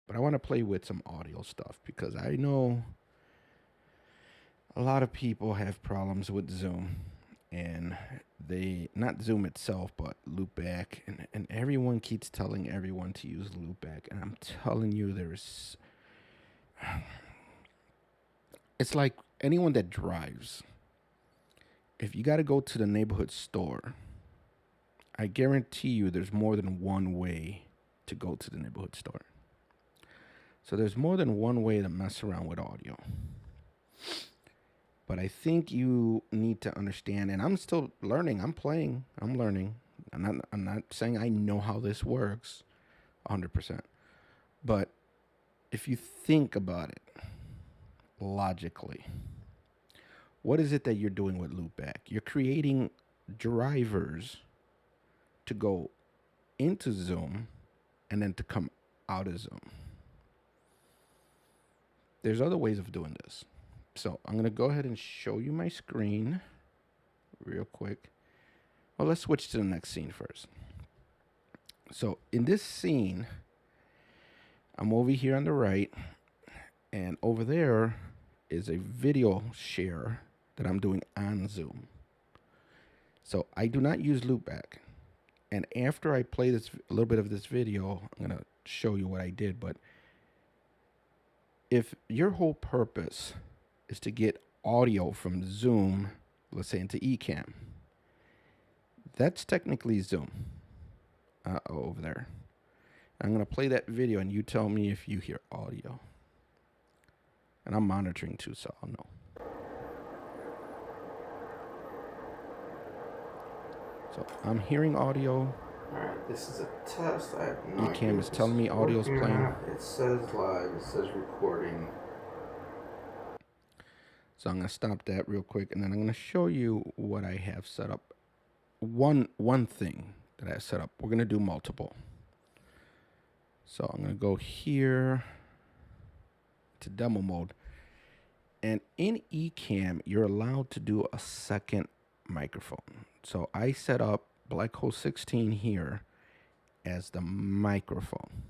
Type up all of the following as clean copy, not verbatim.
But I want to play with some audio stuff because I know a lot of people have problems with Zoom, and they, not Zoom itself, but Loopback, and everyone keeps telling everyone to use Loopback, and I'm telling you, it's like anyone that drives. If you got to go to the neighborhood store, I guarantee you there's more than one way to go to the neighborhood store. So there's more than one way to mess around with audio. But I think you need to understand, and I'm still learning. I'm playing. I'm learning. I'm not saying I know how this works 100%. But if you think about it logically, what is it that you're doing with Loopback? You're creating drivers to go into Zoom and then to come out of Zoom. There's other ways of doing this. So I'm going to go ahead and show you my screen real quick. Well, let's switch to the next scene first. So in this scene, I'm over here on the right, and over there is a video share that I'm doing on Zoom. So I do not use Loopback. And after I play this a little bit of this video, I'm going to show you what I did. But if your whole purpose is to get audio from Zoom, let's say into ECAMM, that's technically Zoom. Over there. I'm going to play that video and you tell me if you hear audio. And I'm monitoring too, so I'll know. So I'm hearing audio. Alright, this is a test. I have no ECAMM idea is telling me audio's playing. It says live, it says recording. So I'm going to stop that real quick, and then I'm going to show you what I have set up. One thing that I set up. We're going to do multiple. So I'm going to go here to demo mode. And in ECAMM, you're allowed to do a second microphone. So I set up Black Hole 16 here as the microphone.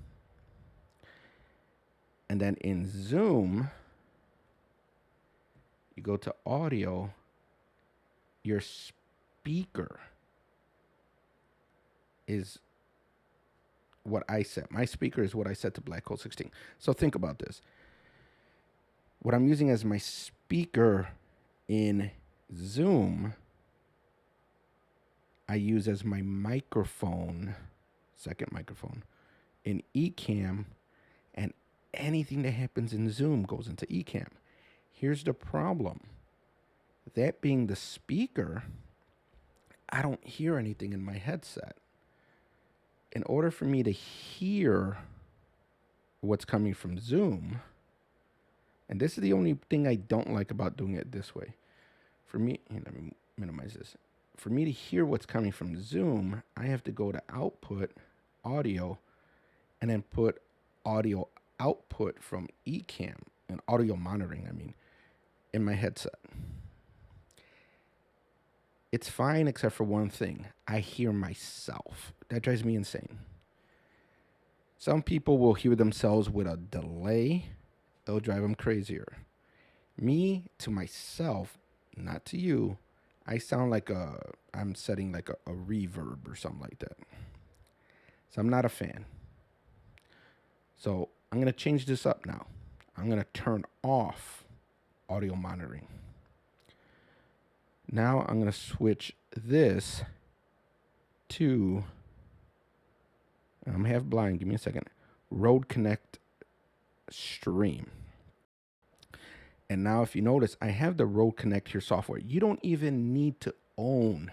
And then in Zoom, you go to audio, your speaker is what I set. My speaker is what I set to Black Hole 16. So think about this. What I'm using as my speaker in Zoom, I use as my microphone, second microphone, in ECAMM, and anything that happens in Zoom goes into ECAMM. Here's the problem. That being the speaker, I don't hear anything in my headset. In order for me to hear what's coming from Zoom, and this is the only thing I don't like about doing it this way. For me, let me minimize this. For me to hear what's coming from Zoom, I have to go to output, audio, and then put audio output from ECAMM, and audio monitoring, in my headset. It's fine except for one thing. I hear myself. That drives me insane. Some people will hear themselves with a delay. It'll drive them crazier. Me, to myself, not to you, I sound like I'm setting like a reverb or something like that. So I'm not a fan. So I'm going to change this up now. I'm going to turn off audio monitoring. Now I'm going to switch this to, I'm half blind, give me a second, Road Connect Stream. And now if you notice, I have the Road Connect here software. You don't even need to own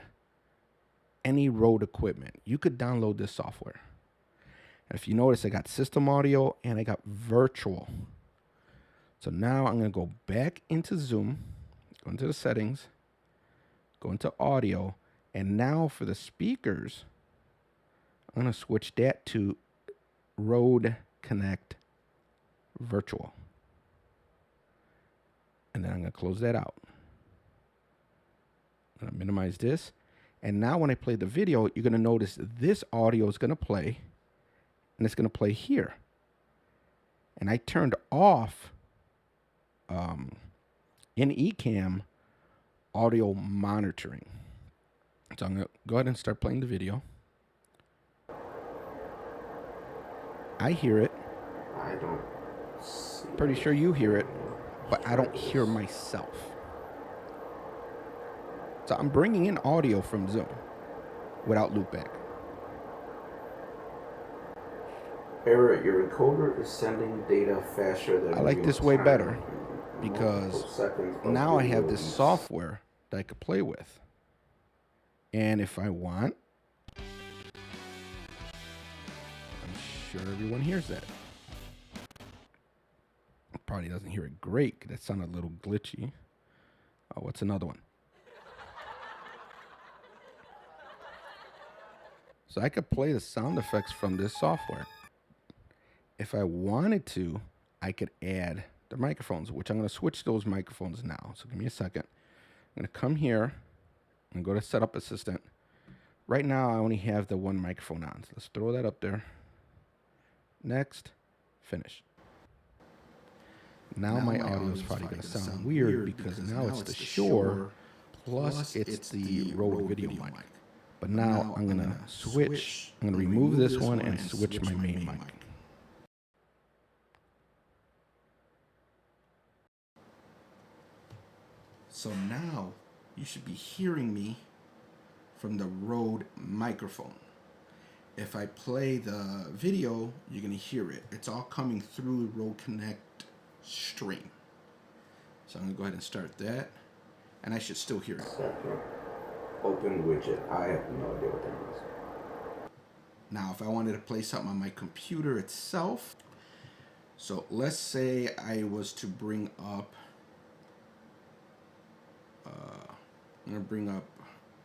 any Rode equipment. You could download this software. And if you notice, I got system audio and I got virtual. So now I'm going to go back into Zoom, go into the settings, go into audio, and now for the speakers, I'm going to switch that to Rode Connect Virtual. And then I'm going to close that out. I'm going to minimize this. And now when I play the video, you're going to notice this audio is going to play, and it's going to play here. and I turned off in ECAMM audio monitoring. So I'm going to go ahead and start playing the video. I hear it. I don't see. Pretty sure you hear it, but I don't hear myself. So I'm bringing in audio from Zoom without loopback. Error, your encoder is sending data faster than I like this way better because now I have this software that I could play with. And if I want, I'm sure everyone hears that. Probably doesn't hear it great because that sounded a little glitchy. Oh, what's another one? So I could play the sound effects from this software. If I wanted to, I could add the microphones, which I'm going to switch those microphones now. So give me a second. I'm going to come here and go to Setup Assistant. Right now, I only have the one microphone on. So let's throw that up there. Next, finish. Now my audio is probably going to sound weird because now it's the Shure plus it's the Rode video mic. But now I'm going to switch. I'm going to remove this one and switch my main mic. So now you should be hearing me from the Rode microphone. If I play the video, you're going to hear it. It's all coming through Rode Connect stream. So I'm going to go ahead and start that. And I should still hear it. Open widget. I have no idea what that means. Now, if I wanted to play something on my computer itself, so let's say I was to bring up, I'm going to bring up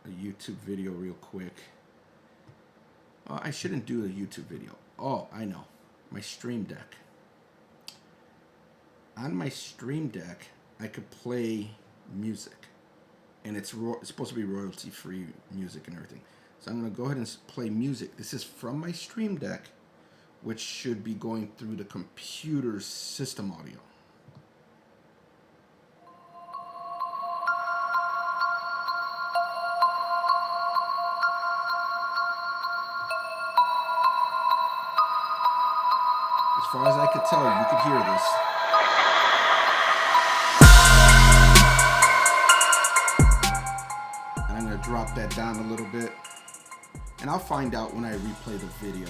a YouTube video real quick. I shouldn't do the YouTube video. Oh, I know. My Stream Deck. On my Stream Deck, I could play music. And it's supposed to be royalty-free music and everything. So I'm going to go ahead and play music. This is from my Stream Deck, which should be going through the computer's system audio. As far as I could tell, you could hear this. And I'm going to drop that down a little bit. And I'll find out when I replay the video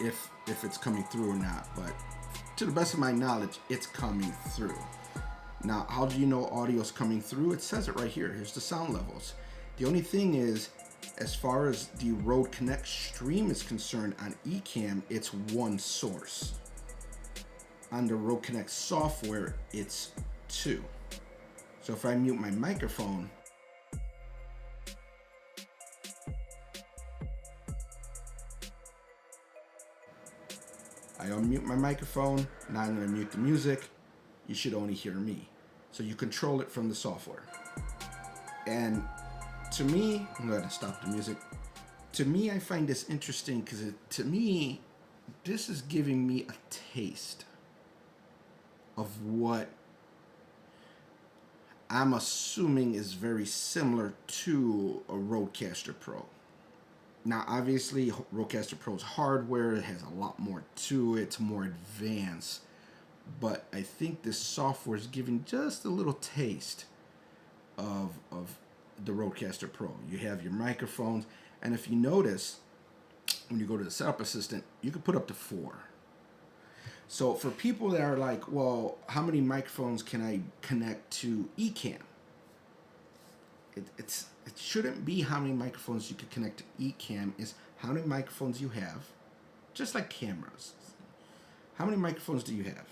if it's coming through or not. But to the best of my knowledge, it's coming through. Now, how do you know audio's coming through? It says it right here. Here's the sound levels. The only thing is, as far as the Rode Connect stream is concerned on ECAMM, it's one source. On the Rode Connect software, it's two. So if I mute my microphone, I unmute my microphone, now I'm going to mute the music. You should only hear me. So you control it from the software. And to me, I'm going to stop the music. To me, I find this interesting because to me, this is giving me a taste of what I'm assuming is very similar to a Rodecaster Pro. Now, obviously, Rodecaster Pro's hardware has a lot more to it. It's more advanced. But I think this software is giving just a little taste of the Rodecaster Pro. You have your microphones. And if you notice, when you go to the Setup Assistant, you can put up to 4. So for people that are like, well, how many microphones can I connect to ECAMM? It shouldn't be how many microphones you could connect to ECAMM, is how many microphones you have, just like cameras. How many microphones do you have?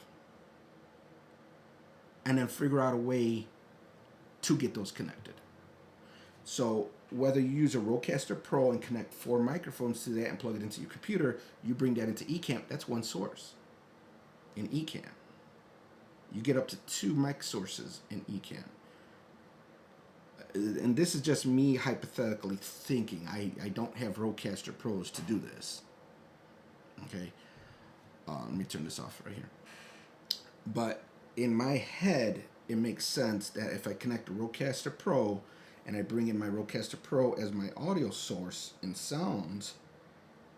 And then figure out a way to get those connected. So whether you use a Rodecaster Pro and connect 4 microphones to that and plug it into your computer, you bring that into ECAMM, that's one source in ECAMM. You get up to 2 mic sources in ECAMM. And this is just me hypothetically thinking. I don't have Rodecaster Pros to do this. Okay. Let me turn this off right here. But in my head, it makes sense that if I connect a Rodecaster Pro and I bring in my Rodecaster Pro as my audio source and sounds,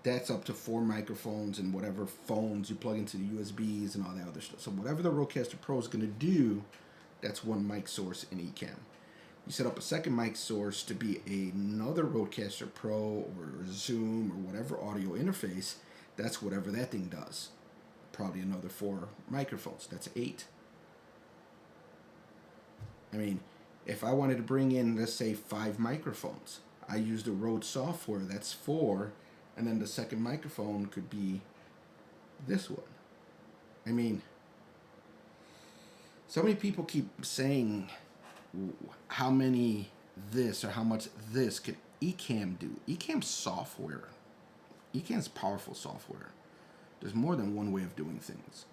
that's up to 4 microphones and whatever phones you plug into the USBs and all that other stuff. So whatever the Rodecaster Pro is going to do, that's one mic source in ECAMM. You set up a second mic source to be another Rodecaster Pro or Zoom or whatever audio interface. That's whatever that thing does. Probably another 4 microphones. That's 8. I mean, if I wanted to bring in, let's say, 5 microphones, I use the Rode software, that's 4, and then the second microphone could be this one. I mean, so many people keep saying how many this or how much this could ECAMM do. ECAMM's software. ECAMM's powerful software. There's more than one way of doing things.